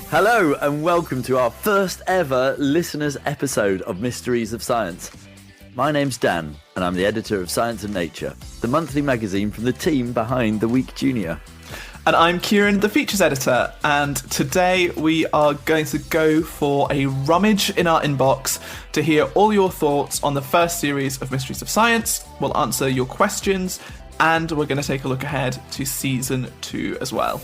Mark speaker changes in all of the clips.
Speaker 1: Hello and welcome to our first ever listeners episode of Mysteries of Science. My name's Dan and I'm the editor of Science and Nature, the monthly magazine from the team behind The Week Junior.
Speaker 2: And I'm Kieran, the features editor, and today we are going to go for a rummage in our inbox to hear all your thoughts on the first series of Mysteries of Science. We'll answer your questions and we're going to take a look ahead to season 2 as well.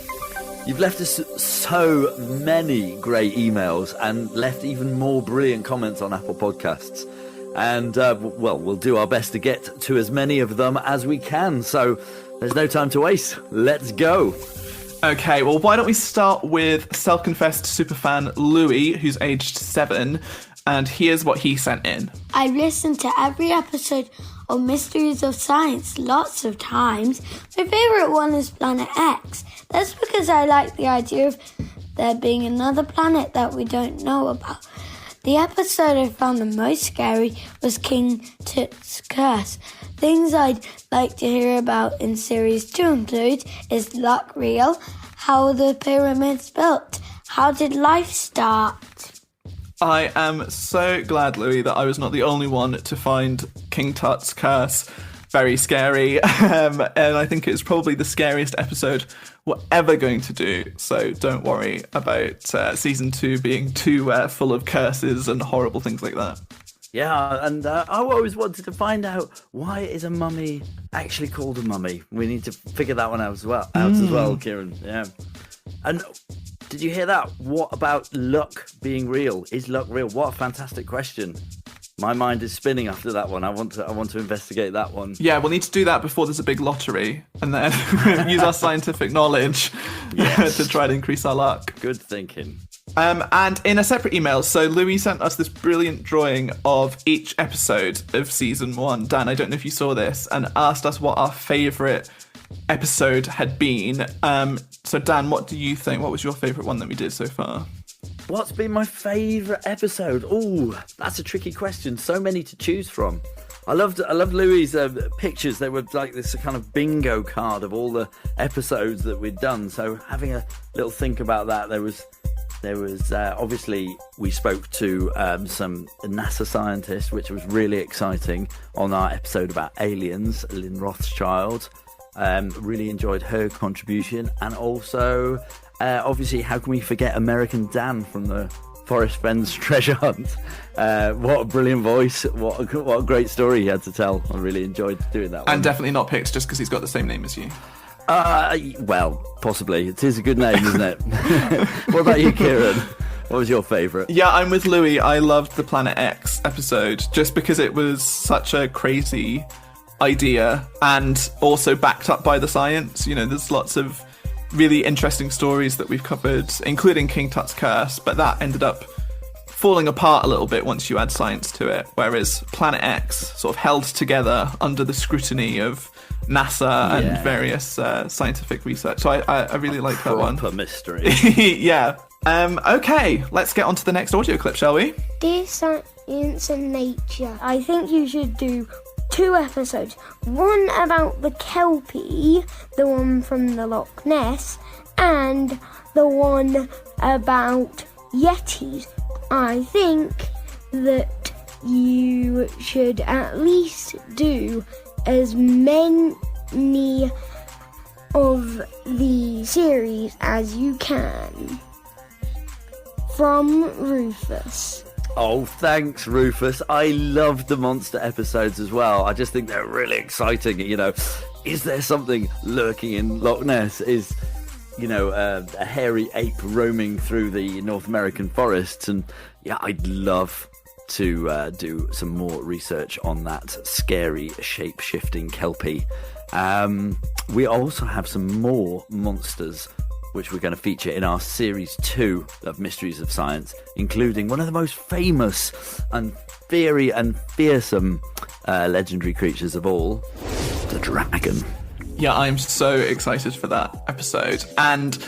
Speaker 1: You've left us so many great emails and left even more brilliant comments on Apple Podcasts. And, we'll do our best to get to as many of them as we can. So there's no time to waste. Let's go.
Speaker 2: Okay, well, why don't we start with self-confessed superfan Louis, who's aged 7, and here's what he sent in.
Speaker 3: I listened to every episode of Mysteries of Science lots of times. My favourite one is Planet X. That's because I like the idea of there being another planet that we don't know about. The episode I found the most scary was King Tut's Curse. Things I'd like to hear about in Series 2 include, is luck real? How were the pyramids built? How did life start?
Speaker 2: I am so glad, Louis, that I was not the only one to find King Tut's Curse very scary. And I think it's probably the scariest episode we're ever going to do. So don't worry about season 2 being too full of curses and horrible things like that.
Speaker 1: Yeah, and I always wanted to find out, why is a mummy actually called a mummy? We need to figure that one out as well, Kieran. Yeah. And did you hear that? What about luck being real? Is luck real? What a fantastic question. My mind is spinning after that one. I want to investigate that one.
Speaker 2: Yeah, we'll need to do that before there's a big lottery, and then use our scientific knowledge to try to increase our luck.
Speaker 1: Good thinking.
Speaker 2: And in a separate email, so Louis sent us this brilliant drawing of each episode of season 1. Dan, I don't know if you saw this, and asked us what our favourite episode had been. So Dan, what do you think? What was your favourite one that we did so far?
Speaker 1: What's been my favourite episode? Oh, that's a tricky question. So many to choose from. I loved Louis' pictures. They were like this kind of bingo card of all the episodes that we'd done. So having a little think about that, there was obviously we spoke to some NASA scientists, which was really exciting on our episode about aliens. Lynn Rothschild, really enjoyed her contribution, and also obviously, how can we forget American Dan from the Forest Friends Treasure Hunt? What a brilliant voice! What a great story he had to tell. I really enjoyed doing that one.
Speaker 2: And definitely not picked just because he's got the same name as you.
Speaker 1: Well, possibly. It is a good name, isn't it? What about you, Kieran? What was your favourite?
Speaker 2: Yeah, I'm with Louis. I loved the Planet X episode just because it was such a crazy idea and also backed up by the science. You know, there's lots of really interesting stories that we've covered, including King Tut's Curse, but that ended up falling apart a little bit once you add science to it, whereas Planet X sort of held together under the scrutiny of NASA and various scientific research. So I really like that one.
Speaker 1: Proper mystery.
Speaker 2: Yeah. Okay, let's get on to the next audio clip, shall we?
Speaker 3: Dear Science and Nature, I think you should do 2 episodes. One about the Kelpie, the one from the Loch Ness, and the one about Yetis. I think that you should at least do as many of the series as you can. From Rufus.
Speaker 1: Oh, thanks, Rufus. I loved the monster episodes as well. I just think they're really exciting. You know, is there something lurking in Loch Ness? Is, you know, a hairy ape roaming through the North American forests? And yeah, I'd love to do some more research on that scary shape-shifting Kelpie. We also have some more monsters which we're going to feature in our Series 2 of Mysteries of Science, including one of the most famous and fiery and fearsome legendary creatures of all, the dragon.
Speaker 2: Yeah, I'm so excited for that episode. And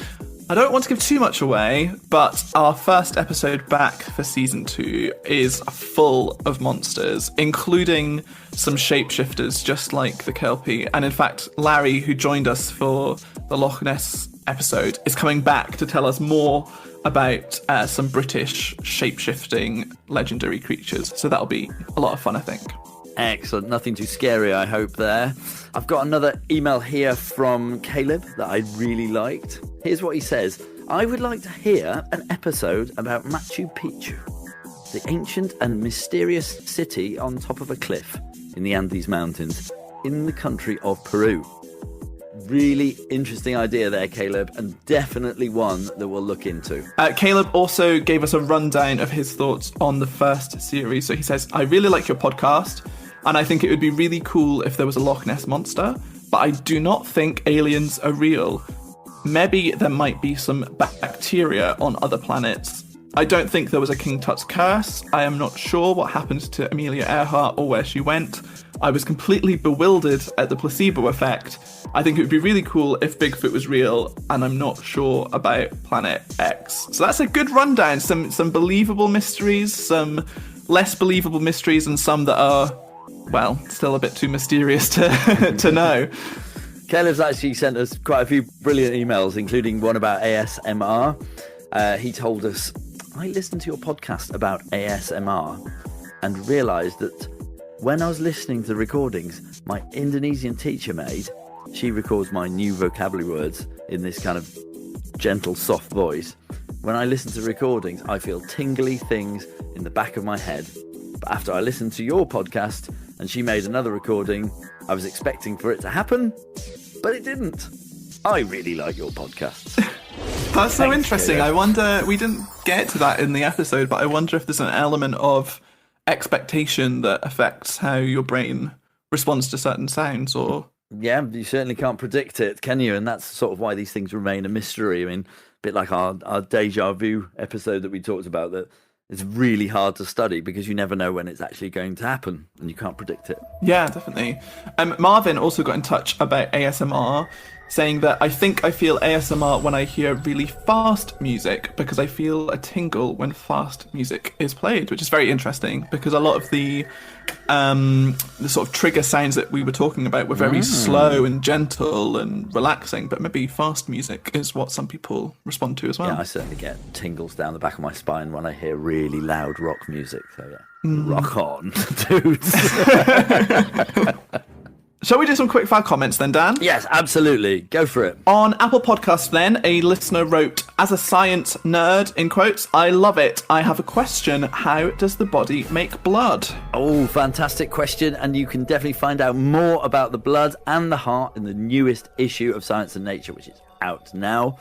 Speaker 2: I don't want to give too much away, but our first episode back for Season 2 is full of monsters, including some shapeshifters, just like the Kelpie. And in fact, Larry, who joined us for the Loch Ness episode, is coming back to tell us more about some British shape-shifting legendary creatures. So that'll be a lot of fun, I think.
Speaker 1: Excellent. Nothing too scary, I hope, there. I've got another email here from Caleb that I really liked. Here's what he says. I would like to hear an episode about Machu Picchu, the ancient and mysterious city on top of a cliff in the Andes Mountains in the country of Peru. Really interesting idea there, Caleb, and definitely one that we'll look into.
Speaker 2: Caleb also gave us a rundown of his thoughts on the first series. So he says, I really like your podcast, and I think it would be really cool if there was a Loch Ness monster, but I do not think aliens are real. Maybe there might be some bacteria on other planets. I don't think there was a King Tut's curse. I am not sure what happened to Amelia Earhart or where she went. I was completely bewildered at the placebo effect. I think it would be really cool if Bigfoot was real, and I'm not sure about Planet X. So that's a good rundown. Some believable mysteries, some less believable mysteries, and some that are, well, still a bit too mysterious to know.
Speaker 1: Caleb's actually sent us quite a few brilliant emails, including one about ASMR. He told us, I listened to your podcast about ASMR and realised that when I was listening to the recordings my Indonesian teacher made, she records my new vocabulary words in this kind of gentle, soft voice. When I listen to recordings, I feel tingly things in the back of my head. But after I listened to your podcast and she made another recording, I was expecting for it to happen, but it didn't. I really like your podcast.
Speaker 2: That's so interesting. I wonder, we didn't get to that in the episode, but I wonder if there's an element of expectation that affects how your brain responds to certain sounds, or...
Speaker 1: Yeah, you certainly can't predict it, can you? And that's sort of why these things remain a mystery. I mean, a bit like our deja vu episode that we talked about, that it's really hard to study because you never know when it's actually going to happen and you can't predict it.
Speaker 2: Yeah, definitely. Marvin also got in touch about ASMR, saying that I think I feel ASMR when I hear really fast music because I feel a tingle when fast music is played, which is very interesting because a lot of the sort of trigger sounds that we were talking about were very slow and gentle and relaxing, but maybe fast music is what some people respond to as well.
Speaker 1: Yeah, I certainly get tingles down the back of my spine when I hear really loud rock music. So yeah, rock on, dudes.
Speaker 2: Shall we do some quick fire comments then, Dan?
Speaker 1: Yes, absolutely. Go for it.
Speaker 2: On Apple Podcasts then, a listener wrote, as a science nerd, in quotes, I love it. I have a question. How does the body make blood?
Speaker 1: Oh, fantastic question. And you can definitely find out more about the blood and the heart in the newest issue of Science and Nature, which is out now.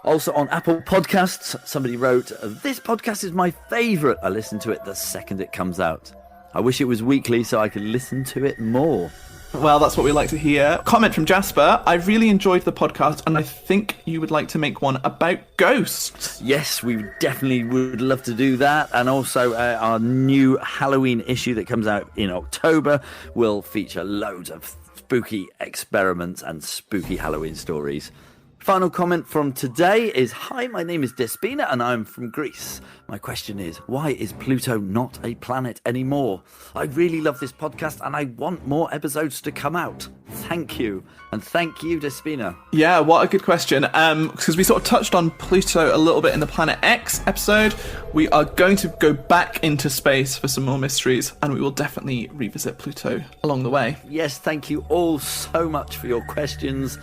Speaker 1: Also on Apple Podcasts, somebody wrote, this podcast is my favourite. I listen to it the second it comes out. I wish it was weekly so I could listen to it more.
Speaker 2: Well, that's what we like to hear. Comment from Jasper. I really enjoyed the podcast and I think you would like to make one about ghosts.
Speaker 1: Yes, we definitely would love to do that. And also our new Halloween issue that comes out in October will feature loads of spooky experiments and spooky Halloween stories. Final comment from today is, hi, my name is Despina and I'm from Greece. My question is, why is Pluto not a planet anymore? I really love this podcast and I want more episodes to come out. Thank you. And thank you, Despina.
Speaker 2: Yeah, what a good question. Because we sort of touched on Pluto a little bit in the Planet X episode. We are going to go back into space for some more mysteries and we will definitely revisit Pluto along the way.
Speaker 1: Yes, thank you all so much for your questions.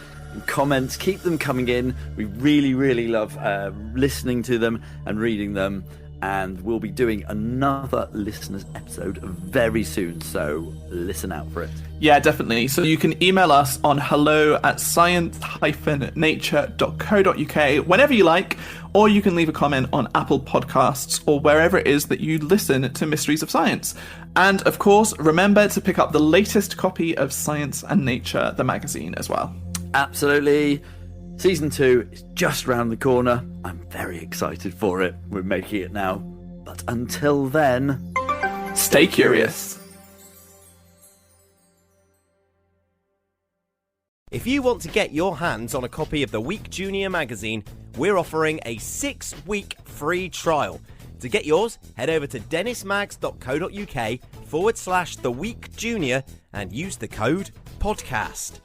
Speaker 1: Comments, keep them coming in. We really, really love listening to them and reading them, and we'll be doing another listeners episode very soon, so listen out for it.
Speaker 2: Yeah, definitely. So you can email us on hello@science-nature.co.uk whenever you like, or you can leave a comment on Apple Podcasts or wherever it is that you listen to Mysteries of Science. And of course, remember to pick up the latest copy of Science and Nature, the magazine, as well.
Speaker 1: Absolutely. Season 2 is just round the corner. I'm very excited for it. We're making it now. But until then,
Speaker 2: stay curious.
Speaker 4: If you want to get your hands on a copy of the Week Junior magazine, we're offering a 6-week free trial. To get yours, head over to dennismags.co.uk /The Week Junior and use the code PODCAST.